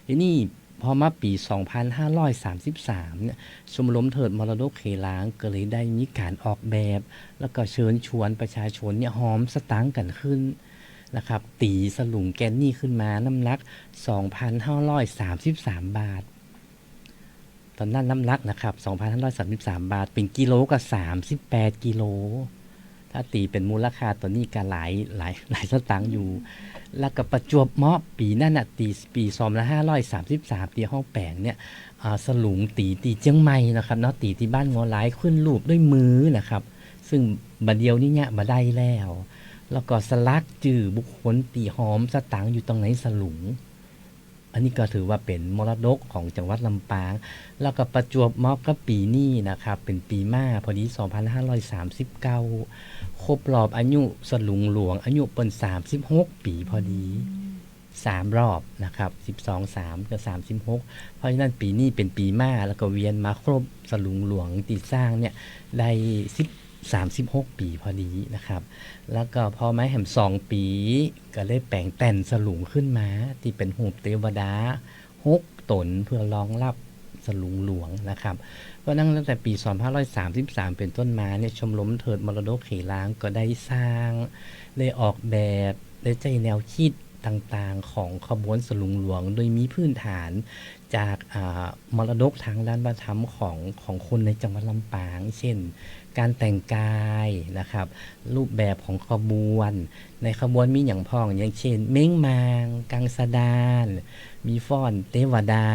ทีนี้พอมาปี 2533 เนี่ยชมรมเถิดมรดกเขล้างก็เลยได้มีการออกแบบแล้วก็เชิญชวนประชาชนเนี่ยหอมสตางค์กันขึ้นนะครับตีสลุงแกนนี่ขึ้นมาน้ำหนัก 2,533 บาทตอนนั้นน้ำหนักนะครับ 2,533 บาทเป็นกิโลกับ38กิโลถ้าตีเป็นมูลค่าตัวนี้ก็หลายสตางค์อยู่แล้วก็ประจวบเหมาะปีนั้นน่ะปี2533ที่ห้องแปลงเนี่ยสลุงตีเจียงใหม่นะครับเนาะตีที่บ้านงอหลายขึ้นรูปด้วยมือนะครับซึ่งบัดเดียวนี้เนี่ยบ่ได้แล้ว แล้วก็สลักจื่อบุคคลตีหอมสตางค์อยู่ตรงไหนสลุงอันนี้ก็ถือว่าเป็นมรดกของจังหวัดลำปางแล้วก็ประจวบเหมาะกับปีนี้นะครับเป็นปีม้าพอดี2539ครบรอบอายุสลุงหลวงอายุเป็น36ปีพอดี3รอบนะครับ12 3กับ36เพราะฉะนั้นปีนี้เป็นปีม้าแล้วก็เวียนมาครบสลุงหลวงที่สร้างเนี่ยได้36ปีพอดีนะครับแล้วก็พอไม้แหม2ปีก็ได้แปลงแต่นสลุงขึ้นมาที่เป็นหูปเทวดา6ตนเพื่อรองรับสลุงหลวงนะครับเพราะตั้งแต่ปี2533เป็นต้นมาเนี่ยชมรมเถิดมรดกเขลางก็ได้สร้างได้ออกแบบได้ใจแนวคิดต่างๆของขบวนสลุงหลวงโดยมีพื้นฐานจากมรดกทางด้านวัฒนธรรมของคนในจังหวัดลำปางเช่นการแต่งกายนะครับรูปแบบของขบวนในขบวนมีอย่างพ้องอย่างเช่นเม้งมางกังสดานมีฟ้อนเทวดา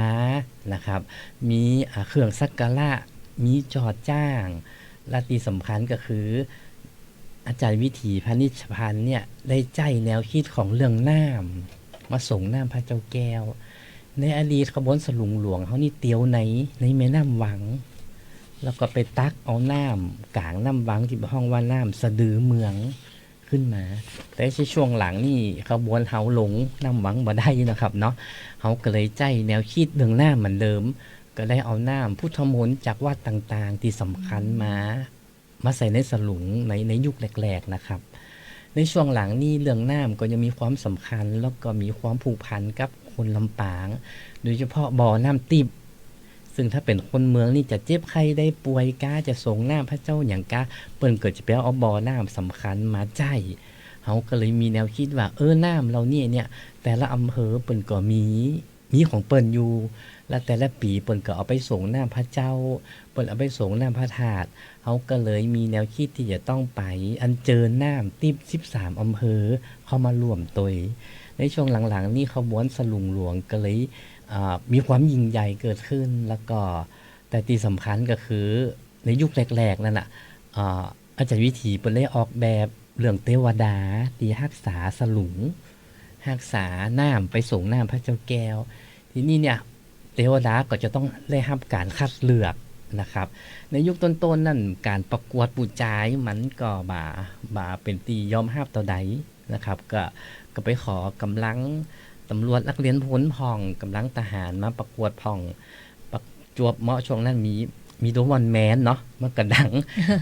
นะครับมีเครื่องสักการะมีจอดจ้างและที่สำคัญก็คืออาจารย์วิถีพนิชพันธ์เนี่ยได้ใจแนวคิดของเรื่องน้ำมาส่งน้ำพระเจ้าแก้วในอดีตขบวนสลุงหลวงเขานี่เตียวในแม่น้ำวังแล้วก็ไปตักเอาน้ำกลางน้ำวังที่ห้องว่าน้ำสะดือเมืองขึ้นมาแต่ช่วงหลังนี่ขบวนเฮาหลงน้ำวังบ่ได้นะครับเนาะเขาก็เลยใจแนวคิดเรื่องน้ำเหมือนเดิมก็ได้เอาน้ำพุทธมนต์จากวัดต่างๆที่สำคัญมาใส่ในสลุงในยุคแรกๆนะครับในช่วงหลังนี่เรื่องน้ำก็ยังมีความสำคัญแล้วก็มีความผูกพันกับคนลำปางโดยเฉพาะบ่อน้ำติบซึ่งถ้าเป็นคนเมืองนี่จะเจ็บไข้ได้ป่วยก้าจะส่งน้ำพระเจ้าอย่างก้าเปิ้นเกิดจะไปเอาบ่อน้ำสำคัญมาใจเขาก็เลยมีแนวคิดว่าน้ำเราเนี่ยแต่ละอำเภอเปิ้นก็มีของเปิ้นอยู่และแต่ละปีเปิ้นก็เอาไปส่งน้ำพระเจ้าเปิ้นเอาไปส่งน้ำพระธาตุเขาก็เลยมีแนวคิดที่จะต้องไปอัญเชิญน้ำติบ13อำเภอเข้ามารวมตัวในช่วงหลังๆนี่ขบวนสลุงหลวงก็เลยมีความยิ่งใหญ่เกิดขึ้นแล้วก็แต่ที่สำคัญก็คือในยุคแรกๆนั่นแหละอาจารย์วิถีเปิ้นได้ออกแบบเรื่องเทวดาที่รักษาสลุงรักษาน้ำไปส่งน้ำพระเจ้าแก้วทีนี้เนี่ยเทวดาก็จะต้องได้รับการคัดเลือกนะครับในยุคต้นๆนั่นการประกวดปูจายมันก็บ่าเป็นตียอมรับต่อใดนะครับก็ไปขอกำลังตำรวจนักเรียนพลพ่องกำลังทหารมาประกวดพ่องประจวบเหมาะช่วงนั้นมีโดบอลแมนเนาะมันก็ดัง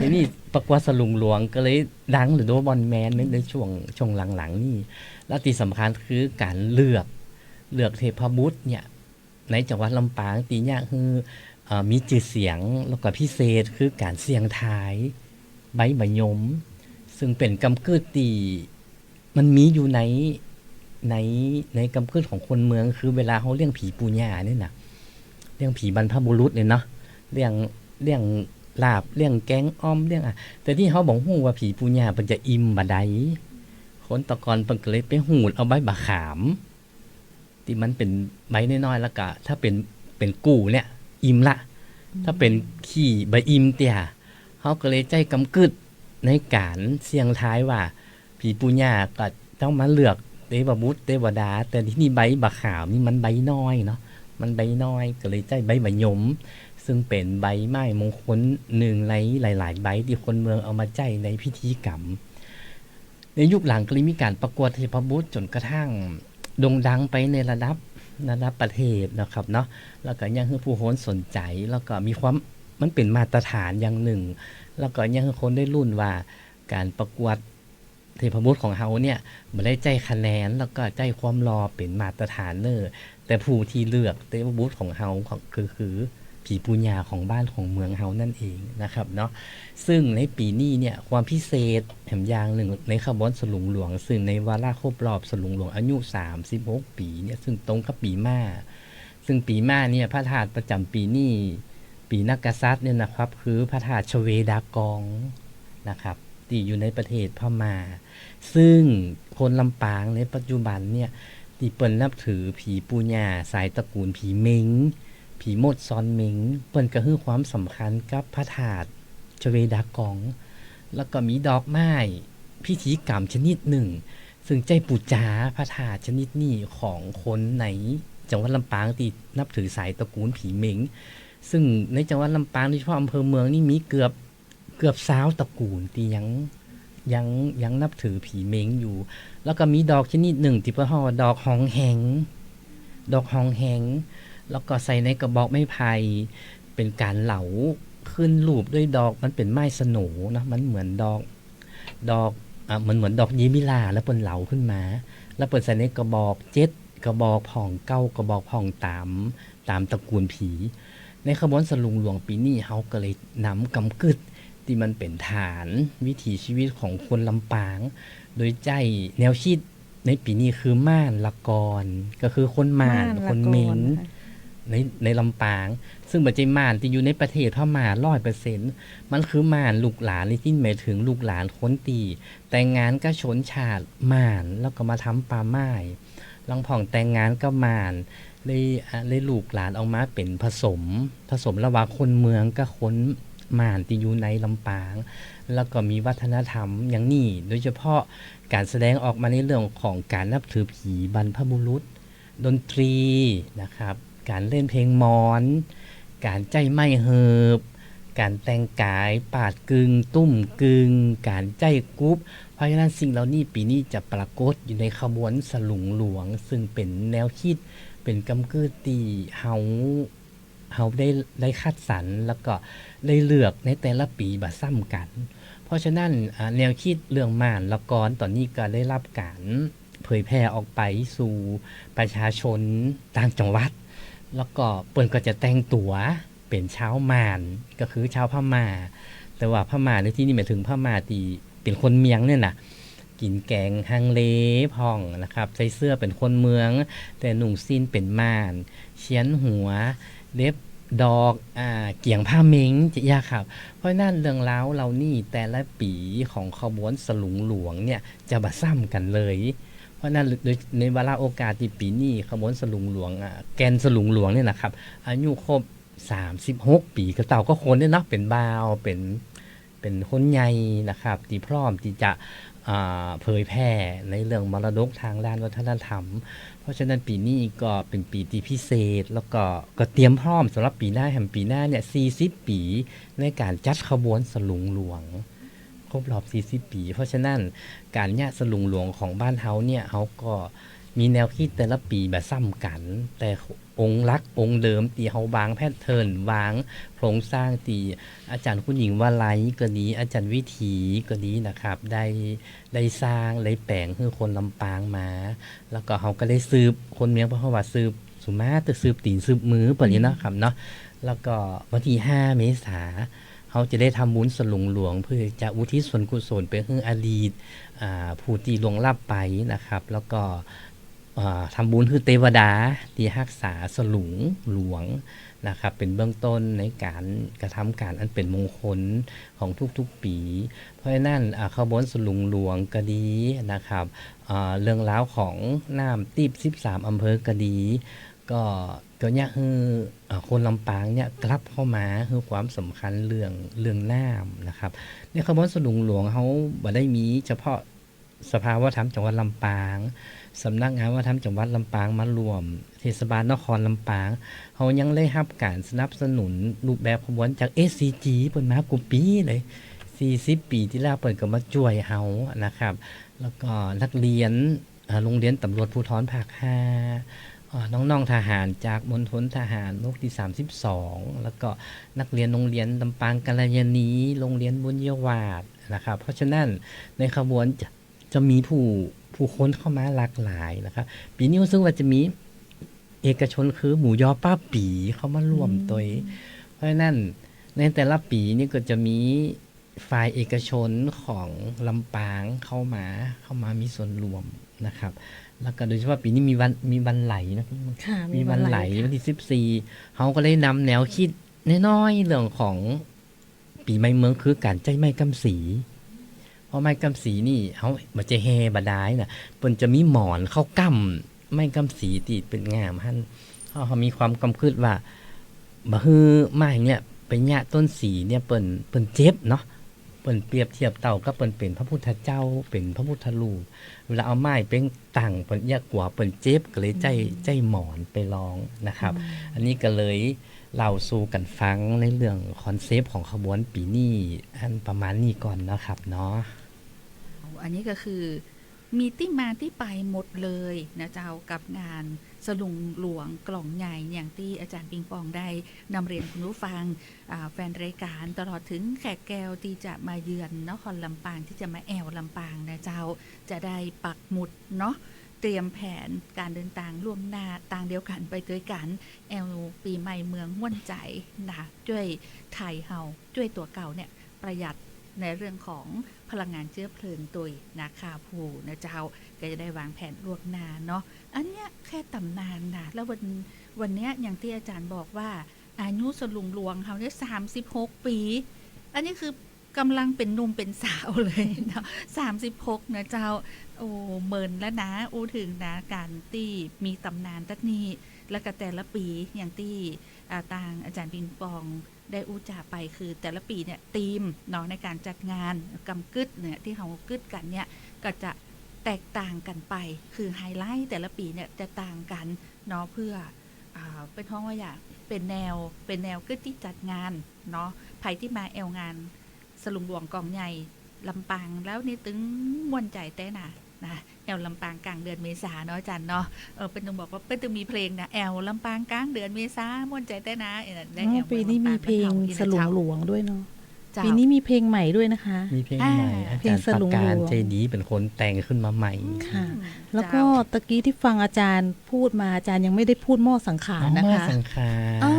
ทีนี้ประกวดสลุงหลวงก็เลยดังหรือโดบอลแมนในช่วงหลังๆนี่และที่สำคัญคือการเลือกเทพบุตรเนี่ยในจังหวัดลำปางตีเนี่ยคือมีชื่อเสียงแล้วก็พิเศษคือการเสี่ยงทายใบมะยมซึ่งเป็นกำกืดตีมันมีอยู่ในกำพืชของคนเมืองคือเวลาเขาเลี้ยงผีปูญ่าเนี่ยนะเลี้ยงผีบรรพบุรุษเนี่ยเนาะเลี้ยงลาบเลี้ยงแกงอ้อมเลี้ยงแต่ที่เขาบอกฮู้ว่าผีปูญ่ามันจะอิ่มบ่ได้คนตะกอนเพิ่นก็เลยไปหูดเอาใบบะขามที่มันเป็นใบน้อยๆแล้วก็ถ้าเป็นกู่เนี่ยอิ่มละถ้าเป็นขี้ใบอิ่มเตี่ยเขาก็เลยใจกำกึดในการเสี่ยงทายว่าผีปูญ่าก็ต้องมาเลือกเทวบุตรเทวดาแต่ที่นี่ใบบะขามนี่มันใบน้อยเนาะมันใบน้อยก็เลยใจใบมะยมซึ่งเป็นใบไม้มงคลหนึ่งในหลายๆใบที่คนเมืองเอามาใจในพิธีกรรมในยุคหลังก็เลยมีการประกวดเทพบุตรจนกระทั่งโด่งดังไปในระดับประเทศนะครับเนาะแล้วก็ยังให้ผู้คนสนใจแล้วก็มีความมันเป็นมาตรฐานอย่างหนึ่งแล้วก็ยังให้คนได้รุ่นว่าการประกวดเทพบุตรของเฮาเนี่ยบ่ได้ใจคะแนนแล้วก็ใจความรอเป็นมาตรฐานแต่ผู้ที่เลือกเทพบุตรของเฮาคือผีปูญ่าของบ้านของเมืองเฮานั่นเองนะครับเนาะซึ่งในปีนี้เนี่ยความพิเศษแห่งอย่างหนึ่งในขบวนสลุงหลวงซึ่งในวาระครบรอบสลุงหลวงอายุ36ปีเนี่ยซึ่งตรงกับปีม้าซึ่งปีม้าเนี่ยพระธาตุประจำปีนี้ปีนักกษัตริย์เนี่ยนะครับคือพระธาตุชเวดากองนะครับที่อยู่ในประเทศพม่าซึ่งคนลำปางในปัจจุบันเนี่ยที่เปิ้นนับถือผีปูญ่าสายตระกูลผีเม้งผีมดซอนเม้งเปิ้นก็ให้ความสำคัญกับพระธาตุชเวดากองแล้วก็มีดอกไม้ พิธีกรรมชนิดหนึ่งซึ่งใจปูจาพระธาตุชนิดนี้ของคนในจังหวัดลำปางที่นับถือสายตระกูลผีเม้งซึ่งในจังหวัดลำปางโดยเฉพาะอำเภอเมืองนี่มีเกือบ20ตระกูลที่ยังนับถือผีเม้งอยู่แล้วก็มีดอกชนิดหนึ่งที่เพิ่นเรียกว่าดอกหองแหงแล้วก็ใส่ในกระบอกไม้ไผ่เป็นการเหลาขึ้นรูปด้วยดอกมันเป็นไม้สโหนนะมันเหมือนดอกมันเหมือนดอกยีมิลาแล้วเปิ้นเหลาขึ้นมาแล้วเปิ้นใส่ในกระบอก7กระบอกผ่อง9กระบอกผ่องตามตระกูลผีในขบวนสลุงหลวงปีนี้เฮาก็เลยนำกำกึดที่มันเป็นฐานวิถีชีวิตของคนลำปางโดยใจแนวคิดในปีนี้คือม่านละกรก็คือคนม่านคนเม้งในลำปางซึ่งบัจจัยม่านที่อยู่ในประเทศพม่า 100% มันคือม่านลูกหลานที่หมายถึงลูกหลานคนตีแต่งงานก็ชนชาติม่านแล้วก็มาทำป่าไม้ลังผ่องแต่งงานก็ม่านเลยลูกหลานออกมาเป็นผสมระหว่างคนเมืองกับคนม่านที่อยู่ในลำปางแล้วก็มีวัฒนธรรมอย่างนี้โดยเฉพาะการแสดงออกมาในเรื่องของการนับถือผีบรรพบุรุษดนตรีนะครับการเล่นเพลงมอนการใจไม้เหิบการแต่งกายปาดกึงตุ้มกึงการใจกุ๊บเพราะฉะนั้นสิ่งเหล่านี้ปีนี้จะปรากฏอยู่ในขบวนสลุงหลวงซึ่งเป็นแนวคิดเป็นกำกือตีเฮาได้คัดสรรแล้วก็ได้เลือกในแต่ละปีบ่ซ้ำกันเพราะฉะนั้นแนวคิดเรื่องม่านละกรตอนนี้ก็ได้รับการเผยแพร่ออกไปสู่ประชาชนต่างจังหวัดแล้วก็เปิ้นก็จะแต่งตัวเป็นชาวม่านก็คือชาวพม่าแต่ว่าพม่าในที่นี้หมายถึงพม่าที่เป็นคนเมียงเนี่ยนะกินแกงฮังเลพ่องนะครับใส่เสื้อเป็นคนเมืองแต่หนุ่งสิ้นเป็นม่านเชียนหัวเล็บดอกเกี่ยงผ้าเม้งจะยากครับเพราะนั่นเรื่องราวเรานี่แต่ละปีของขบวนสลุงหลวงเนี่ยจะบ่ซ้ำกันเลยเพราะนั่นในเวลาโอกาสที่ปีนี้ขบวนสลุงหลวงแกนสลุงหลวงเนี่ยนะครับอายุครบ36ปีก็เต่าก็คนเนี่ยเนาะเป็นบ่าวเป็นคนใหญ่นะครับที่พร้อมที่จะเผยแพร่ในเรื่องมรดกทางด้านวัฒนธรรมเพราะฉะนั้นปีนี้ก็เป็นปีที่พิเศษแล้วก็เตรียมพร้อมสำหรับปีหน้าเนี่ย40ปีในการจัดขบวนสลุงหลวงครบรอบ40ปีเพราะฉะนั้นการเนี่ยสลุงหลวงของบ้านเฮาเนี่ยเฮาก็มีแนวคิดแต่ละปีแบบซ้ำกันแต่องค์ลักษณ์องค์เดิมที่เฮาวางแพทเทิร์นวางโครงสร้างตีอาจารย์คุณหญิงวลัยก็ดีอาจารย์วิถีก็ดีนะครับได้สร้างได้แปลงให้คนลำปางมาแล้วก็เฮาก็ได้สืบคนเมียงเพราะว่าสืบสุมาแต่สืบตีนสืบมือแบบนี้นะครับเนาะแล้วก็วันที่5เมษายนเขาจะได้ทำบุญสลุงหลวงเพื่อจะอุทิศส่วนกุศลไปให้อดีตผู้ที่ล่วงลับไปนะครับแล้วก็ทำบุญคือเทวดาที่รักษาสลุงหลวงนะครับเป็นเบื้องต้นในการกระทำการอันเป็นมงคลของทุกๆปีเพราะฉะนั้นขบวนสลุงหลวงก็ดีนะครับเรื่องราวของน้ำตีบ13อำเภอก็ดีก็เนี่ยคือคนลำปางเนี่ยกลับเข้ามาคือความสำคัญเรื่องน้ำนะครับในขบวนสลุงหลวงเขาบ่ได้มีเฉพาะสภาวัฒนธรรมจังหวัดลำปางสำนักงานวัฒนธรรมจังหวัดลำปางมารวมเทศบาลนครลำปางเขายังได้รับการสนับสนุนรูปแบบขบวนจาก SCG เปิดมากุปีเลย40ปีที่แล้วเปิดก็มาช่วยเฮานะครับแล้วก็นักเรียนโรงเรียนตำรวจภูธรภาค5น้องๆทหารจากมณฑลทหารบกที่32แล้วก็นักเรียนโรงเรียนลำปางกัลยาณีโรงเรียนบุญยวาสนะครับเพราะฉะนั้นในขบวนจะมีผู้คนเข้ามาหลากหลายนะครับปีนี้รู้สึกว่าจะมีเอกชนคือหมูยอป้าปีเข้ามาร่วมตัวเพราะฉะนั้นในแต่ละปีนี่ก็จะมีฝ่ายเอกชนของลำปางเข้ามามีส่วนรวมนะครับแล้วก็โดยเฉพาะปีนี้มีวันไหลนะมีวันไหลวันที่14เขาก็เลยนำแนวคิดน้อยๆเรื่องของปีใหม่เมืองคือการใจไม้กำสีเพราะไม้กำสีนี่เขาบ่จะแฮบ่ได้น่ะเปิ้นจะมีหมอนเข้ากำไม้กำสีที่เป็นงามหั่นเขามีความกำคิดว่าบ่ฮือไม้เนี่ยไปญะต้นสีเนี่ยเปิ้นเจ็บเนาะ เปิ้นเปรียบเทียบเต่าก็เปิ้นเป็นพระพุทธเจ้าเป็นพระพุทธรูปเวลาเอาไม้เป็นตั้งเปิ้นอยากกว่าเปิ้นเจ็บก็เลยใจหมอนไปร้องนะครับ อันนี้ก็เลยเล่าสู่กันฟังในเรื่องคอนเซปต์ของขบวนปีนี้อันประมาณนี้ก่อนนะครับเนาะ อันนี้ก็คือมีที่มาที่ไปหมดเลยนะเจ้ากับงานสลุงหลวงกล่องใหญ่อย่างที่อาจารย์ปิงปองได้นำเรียนคุณผู้ฟังแฟนรายการตลอดถึงแขกแก้วที่จะมาเยือนนครลำปางที่จะมาแอวลำปางนะเจ้าจะได้ปักหมุดเนาะเตรียมแผนการเดินทางล่วงหน้าต่างเดียวกันไปด้วยกันแอวปีใหม่เมืองม่วนใจนะช่วยไทยเฮาช่วยตัวเก่าเนี่ยประหยัดในเรื่องของพลังงานเชื้อเพลิงตัวนะคะผู้นะเจ้าก็จะได้วางแผนล่วงหน้าเนาะอันเนี้ยแค่ตำนานนะแล้ววันเนี้ยอย่างที่อาจารย์บอกว่าอายุสลุงหลวงเขาเนี่ย36 ปีอันนี้คือกำลังเป็นหนุ่มเป็นสาวเลยเนาะ36นะเจ้าโอ้เมินแล้วนะอู้ถึงนะการที่มีตำนานตัดนี้แล้วก็แต่ละปีอย่างที่ทางอาจารย์ปิงปองได้อู้จ่าไปคือแต่ละปีเนี่ยธีมเนาะในการจัดงานกำกึดเนี่ยที่เขากึดกันเนี่ยก็จะแตกต่างกันไปคือไฮไลท์แต่ละปีเนี่ยจะต่างกันเนาะเพื่อเป็นท้องว่าอยากเป็นแนวกึดที่จัดงานเนาะภัยที่มาแอวงานสลุงหลวงกองใหญ่ลำปางแล้วนี่ตึงม่วนใจแต่นะแอลลำปางกลางเดือนเมษาเนาะอาจารย์เนาะเป็นต้องบอกว่าเป็นต้องมีเพลงนะแอลลำปางกลางเดือนเมษาม่วนใจแต่นะได้แอล ปีนี้มีเพลงสลุงหลวงด้วยเนาะ ปี นี้ นี้มีเพลงใหม่ด้วยนะคะ มีเพลงใหม่อา เพล จาง รย์ ส ป ลุ ระ งหลวง การใจดีเป็นคนแต่งขึ้นมาใหม่ ค่ะ แล้วก็ตะกี้ที่ฟังอาจารย์พูดมาอาจารย์ยังไม่ได้พูดหม้อสังขารนะคะ สังขาร อ๋อ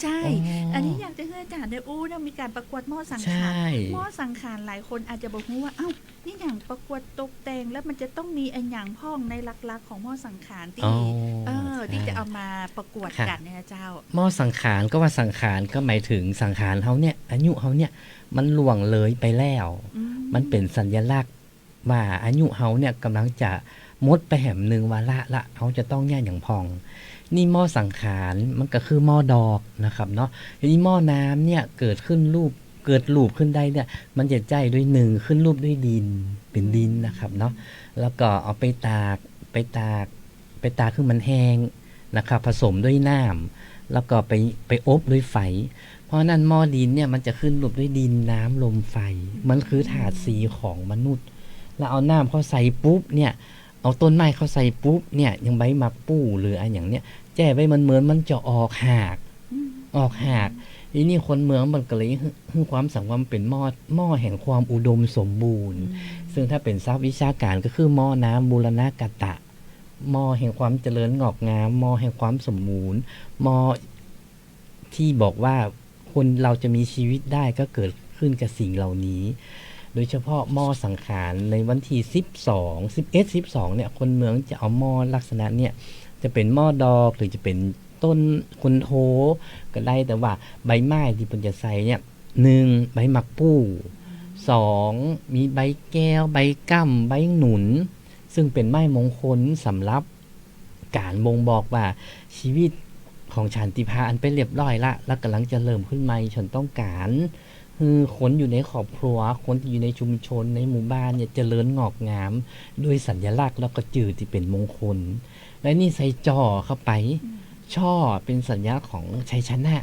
ใช่ อ๋ออั อันนี้อยากจะให้อาจารย์ได้อู้นะมีการประกวดหม้อสัง ใช่ ขารหม้อสังขารหลายคนอาจจะบอกว่าเอ้านี่อย่างประกวดตกแต่งแล้วมันจะต้องมีไอ้อย่างพ่องในหลักๆของหม้อสังขารที่ที่จะเอามาประกวดกันเนี่ยเจ้า หม้อสังขารก็ว่าสังขารก็หมายถึงสังขารเขาเนี่ยอายุเขาเนี่ยมันล่วงเลยไปแล้ว มันเป็นสัญลักษณ์ว่าอายุเขาเนี่ยกำลังจะมดไปแหมหนึ่งวาระละเขาจะต้องแย่อย่างพอง นี่หม้อสังขารมันก็คือหม้อดอกนะครับเนาะทีนี้หม้อน้ำเนี่ยเกิดรูปขึ้นได้เนี่ยมันจะใจด้วยหนึ่งขึ้นรูปด้วยดินเป็นดินนะครับเนาะแล้วก็เอาไปตากคือมันแห้งนะครับผสมด้วยน้ำแล้วก็ไปอบด้วยไฟเพราะนั้นหม้อดินเนี่ยมันจะขึ้นรูปด้วยดินน้ำลมไฟมันคือถาดสีของมนุษย์แล้วเอาน้ำเข้าใส่ปุ๊บเนี่ยเอาต้นไม้เข้าใส่ปุ๊บเนี่ยยังใบหมักปู้หรืออะไรอย่างเนี้ยแจ้ไว้มันเหมือนมันจะออกหากทีนี้คนเมืองมันก็เลยให้ความสำคัญเป็นหม้อแห่งความอุดมสมบูรณ์ซึ่งถ้าเป็นทรัพย์วิชาการก็คือหม้อน้ำบูรณกตะหม้อแห่งความเจริญงอกงามหม้อแห่งความสมบูรณ์หม้อที่บอกว่าคนเราจะมีชีวิตได้ก็เกิดขึ้นกับสิ่งเหล่านี้โดยเฉพาะหม้อสังขารในวันที่12เนี่ยคนเมืองจะเอาหม้อลักษณะเนี่ยจะเป็นหม้อดอกหรือจะเป็นต้นคุณโทก็ได้แต่ว่าใบไม้ที่ผมจะใส่เนี่ย1ใบหมักปู้2มีใบแก้วใบก้ำใบหนุนซึ่งเป็นไม้มงคลสำหรับการบ่งบอกว่าชีวิตของฉันติพาอันเป็นเรียบร้อยละแล้วกำลังจะเริ่มขึ้นใหม่ฉันต้องการคือคนอยู่ในครอบครัวคนที่อยู่ในชุมชนในหมู่บ้านเนี่ยเจริญงอกงามด้วยสัญลักษณ์แล้วก็จื่อที่เป็นมงคลและนี่ใส่จ่อเข้าไปช่อเป็นสัญญาของชัยชนะ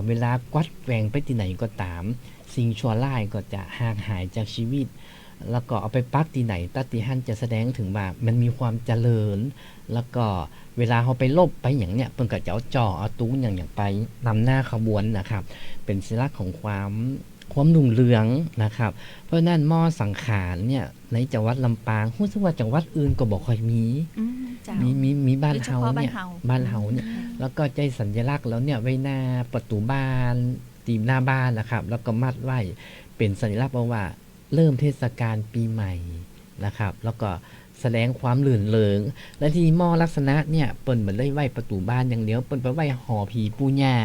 เวลากวัดแกว่งไปที่ไหนก็ตามสิ่งชั่วร้ายก็จะห่างหายจากชีวิตแล้วก็เอาไปปักที่ไหนตัดที่หันจะแสดงถึงว่ามันมีความเจริญแล้วก็เวลาเขาไปลบไปอย่างเนี้ยเพิ่นก็จะเอาจ่อเอาตู้อย่างไปนำหน้าขบวนนะครับเป็นสัญลักษณ์ของความรุ่งเรืองนะครับเพราะนั้นหม้อสังขารเนี่ยในจังหวัดลำปางรู้สึกว่าจังหวัดอื่นก็บ่ค่อยมีมีบ้านเฮาเนี่ยบ้านเฮาเนี่ยแล้วก็ใจสัญลักษณ์แล้วเนี่ยไว้หน้าประตูบ้านตีมหน้าบ้านนะครับแล้วก็มัดไว้เป็นสัญลักษณ์ว่าเริ่มเทศกาลปีใหม่นะครับแล้วก็แสดงความลื่นเริงและที่หม้อลักษณะเนี่ยเปิ้นเหมือนได้ไว้ประตูบ้านอย่างเดียวเปิ้นไปไว้หอผีปู่ย่า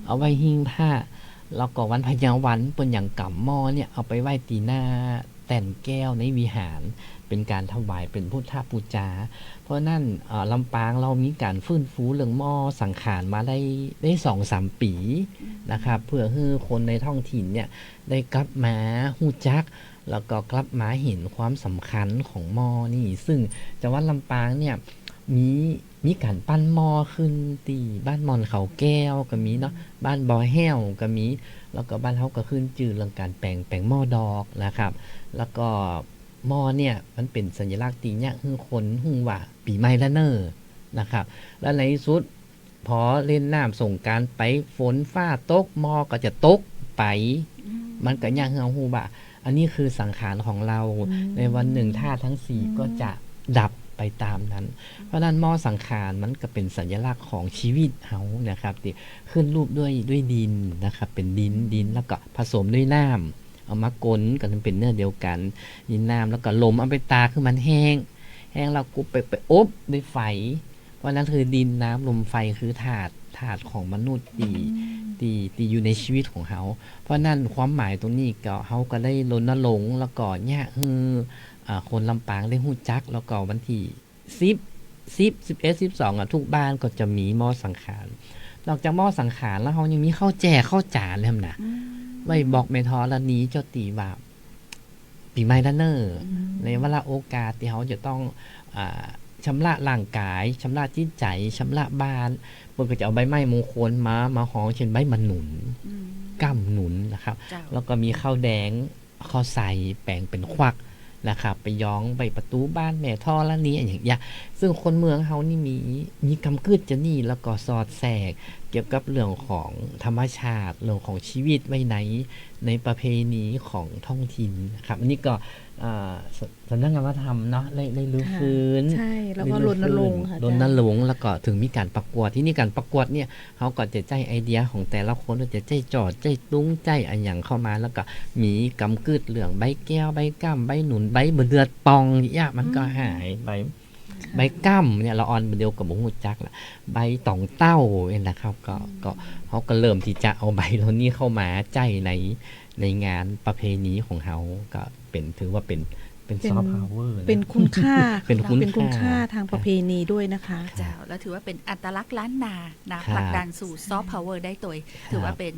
เอาไว้หิ้งผ้าแล้วก็วันพญาวันเปิ้นอย่างกำหม้อเนี่ยเอาไปไว้ตีหน้าแต่นแก้วในวิหารเป็นการถวายเป็นพุทธบูชาเพราะนั่นลำปางเรามีการฟื้นฟูเรื่องหม้อสังขารมาได้ 2-3 ปี นะครับเพื่อให้คนในท้องถิ่นเนี่ยได้กลับมาฮู้จักแล้วก็กลับมาเห็นความสำคัญของหม้อนี่ซึ่งจังหวัดลำปางเนี่ยมีการปั้นหม้อขึ้นที่บ้านมอนเขาแก้วก็มีเนาะบ้านบ่อแห้วก็มีแล้วก็บ้านเฮาก็ขึ้นชื่อเรื่องการแปลงหม้อดอกนะครับแล้วก็หม้อเนี่ยมันเป็นสัญลักษณ์ตีเนี่ยคือคนฮู้ว่าปีใหม่ละเนอนะครับและในที่สุดพอเล่นน้ำสงกรานต์ไปฝนฟ้าตกหม้อก็จะตกไปมันก็ยังเฮาฮู้ว่าอันนี้คือสังขารของเราในวันหนึ่งธาตุทั้ง4ก็จะดับไปตามนั้นเพราะนั้นหม้อสังขารมันก็เป็นสัญลักษณ์ของชีวิตเฮานะครับที่ขึ้นรูปด้วยดินนะครับเป็นดินแล้วก็ผสมด้วยน้ำเอามากลกันเป็นเนื้อเดียวกันดินน้ำแล้วก็ลมเอาไปตากคือมันแห้งเรากุบไปอบด้วยไฟเพราะนั้นคือดินน้ำลมไฟคือธาตุของมนุษย์ที่อยู่ในชีวิตของเขาเพราะนั้นความหมายตรงนี้ก็เขาก็ได้รณรงค์แล้วก็เนี่ยคนลำปางได้ฮู้จักแล้วก็วันที่10 11 12ทุกบ้านก็จะมีหม้อสังขารนอกจากหม้อสังขารแล้วเขายังมีข้าวแจกข้าวจานเลยนะไว้บอกแม่ทอละนี้เจ้าตีว่าปีใหม่ละเนอในเวลาโอกาสที่เขาจะต้องชำระร่างกายชำระจิตใจชำระบ้านเพิ่นก็จะเอาใบไม้มงคลมาห้องเช่นใบมะหนุนก้ำหนุนนะครับแล้วก็มีข้าวแดงข้าวใส่แป้งเป็นควักนะครับไปย้องใบประตูบ้านแม่ท่อละนี้อย่างเงี้ยซึ่งคนเมืองเฮานี่มีกำกึดจะนี่แล้วก็สอดแทรกเกี่ยวกับเรื่องของธรรมชาติเรื่องของชีวิตไว้ในประเพณีของท้องถิ่นนะครับอันนี้ก็สำนักงานวัฒนธรรมเนาะได้รื้อฟื้นใช่แล้วก็รณรงค์ค่ะรณรงค์แล้วก็ถึงมีการประกวดที่นี่การประกวดเนี่ยเขาก็จะใจไอเดียของแต่ละคนจะใจจอดใจตุ้งใจอันอย่างเข้ามาแล้วก็มีกำกึดเหลืองใบแก้วใบก้ามใบหนุนใบเบือดปองเนี่ยมันก็หายใบก้ามเนี่ยเราออนเดียวกับหมูหูจักละใบตองเต้าเนี่ยนะครับก็เขาก็เริ่มที่จะเอาใบเหล่านี้เข้ามาใจในงานประเพณีของเขาก็ถือว่าเป็นซอฟต์พาวเวอร์เป็นคุณค่า เป็นคุณค่าทางประเพณีด้วยนะคะเจ้าแล้วถือว่าเป็นอัตลักษณ์ล้านนานะผลักดันสู่ซอฟต์พาวเวอร์ได้ตัวถือว่าเป็น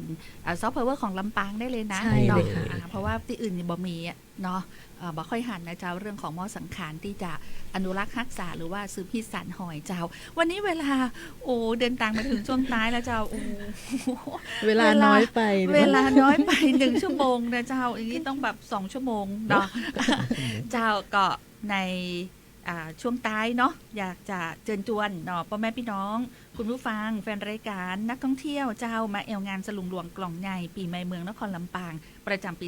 ซอฟต์พาวเวอร์ของลำปางได้เลยนะ ใช่เลยค่ะเพราะว่าที่อื่นบ่มีเนาะบ่ค่อยหันนะเจ้าเรื่องของหม้อสังขารที่จะอนุรักษ์รักษาหรือว่าสืบพิสานหอยเจ้าวันนี้เวลาเดินทางมาถึงช่วงท้ายแล้วเจ้าเวลาน้อยไป1 ชั่วโมงนะเจ้าอย่างนี้ต้องแบบ2 ชั่วโมงเนาะเจ้าก็ในช่วงท้ายเนาะอยากจะเชิญชวนเนาะพ่อแม่พี่น้องคุณผู้ฟังแฟนรายการนักท่องเที่ยวเจ้ามาแอวงานสลุงหลวงกล่องใหญ่ปีใหม่เมืองนครลำปางประจำปี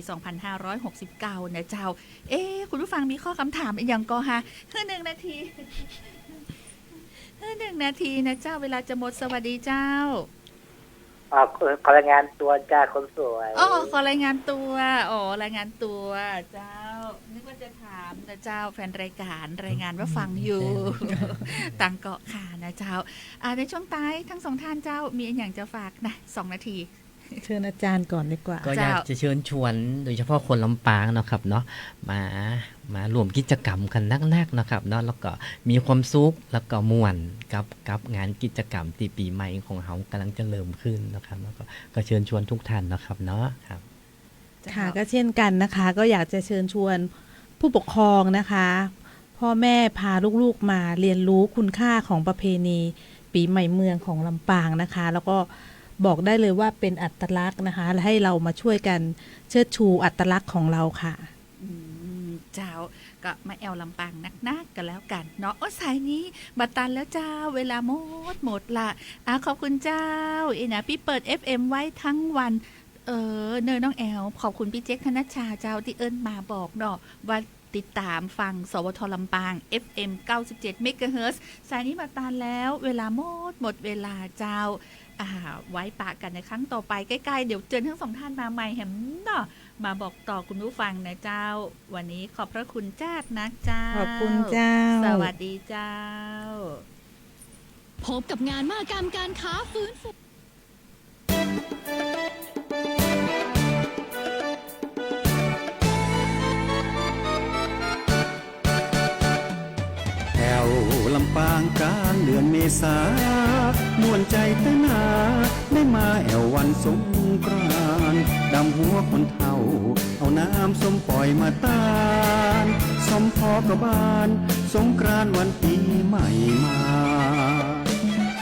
2569นะเจ้าคุณผู้ฟังมีข้อคำถามอย่างก็ฮะ1 นาที1 นาทีนะเจ้าเวลาจะหมดสวัสดีเจ้าขอรายงานตัวจ้าคนสวยขอรายงานตัวรายงานตัวเจ้านึกว่าจะถามนะเจ้าแฟนรายการรายงานว่าฟังอยู่ตังเกาะค่ะนะเจ้าในช่วงท้ายทั้ง2 ท่านเจ้ามีอย่างจะฝากนะ2 นาทีเชิญอาจารย์ก่อนดีกว่าก็อยากจะเชิญชวนโดยเฉพาะคนลำปางนะครับเนาะมารวมกิจกรรมกันนักๆนะครับเนาะแล้วก็มีความสุขแล้วก็ม่วนกับงานกิจกรรมที่ปีใหม่ของเขากำลังจะเริ่มขึ้นนะครับแล้วก็เชิญชวนทุกท่านนะครับเนาะครับค่ะก็เช่นกันนะคะก็อยากจะเชิญชวนผู้ปกครองนะคะพ่อแม่พาลูกๆมาเรียนรู้คุณค่าของประเพณีปีใหม่เมืองของลำปางนะคะแล้วก็บอกได้เลยว่าเป็นอัตลักษณ์นะคะและให้เรามาช่วยกันเชิดชูอัตลักษณ์ของเราค่ะเจ้าก็มาแอวลำปางนักๆกันแล้วกันเนาะสายนี้บัตรตันแล้วเจ้าเวลาหมดละขอบคุณเจ้านะพี่เปิด FM ไว้ทั้งวันเนยน้องแอลขอบคุณพี่เจ๊กธนชาเจ้าที่เอิ้นมาบอกเนาะว่าติดตามฟังสวทลำปาง FM 97 เมกะเฮิรตซ์สายนี้บัตรตันแล้วเวลาหมดเวลาเจ้าไว้ปะกันในครั้งต่อไปใกล้ๆเดี๋ยวเจอทั้ง2 ท่านมาใหม่แหมเนาะมาบอกต่อคุณผู้ฟังนะเจ้าวันนี้ขอบพระคุณจ้านะเจ้าขอบคุณเจ้าสวัสดีเจ้าพบกับงานมหกรรมการค้าฟื้นฟูแถวลำปางกลางเดือนเม ษามวนใจแต่นาได้มาแอววันสงกรานต์ดำหัวคนเฒ่าเอาน้ำส้มปล่อยมาตานสมพอกบานสงกรานต์วันปีใหม่มา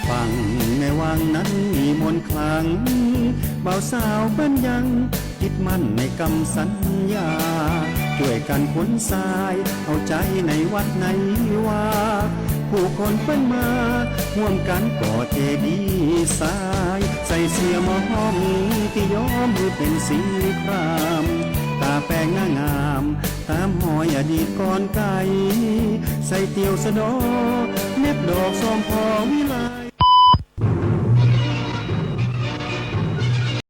ฟังในวังนั้นมีมนต์ขลังบ่าวสาวเปิ้นยังคิดมั่นในกำสัญญาช่วยกันขนทรายเอาใจในวัดในว่าผู้คนเปิ้นมาร่วมกันก่อเจดีย์ทรายใส่เสื้อหมอห้อมที่ย้อมมือเป็นสีครามตาแป้งงามตามหอยอดีตก่อนไกลใส่เตียวสะดอเน็บดอกซอมพอวิไล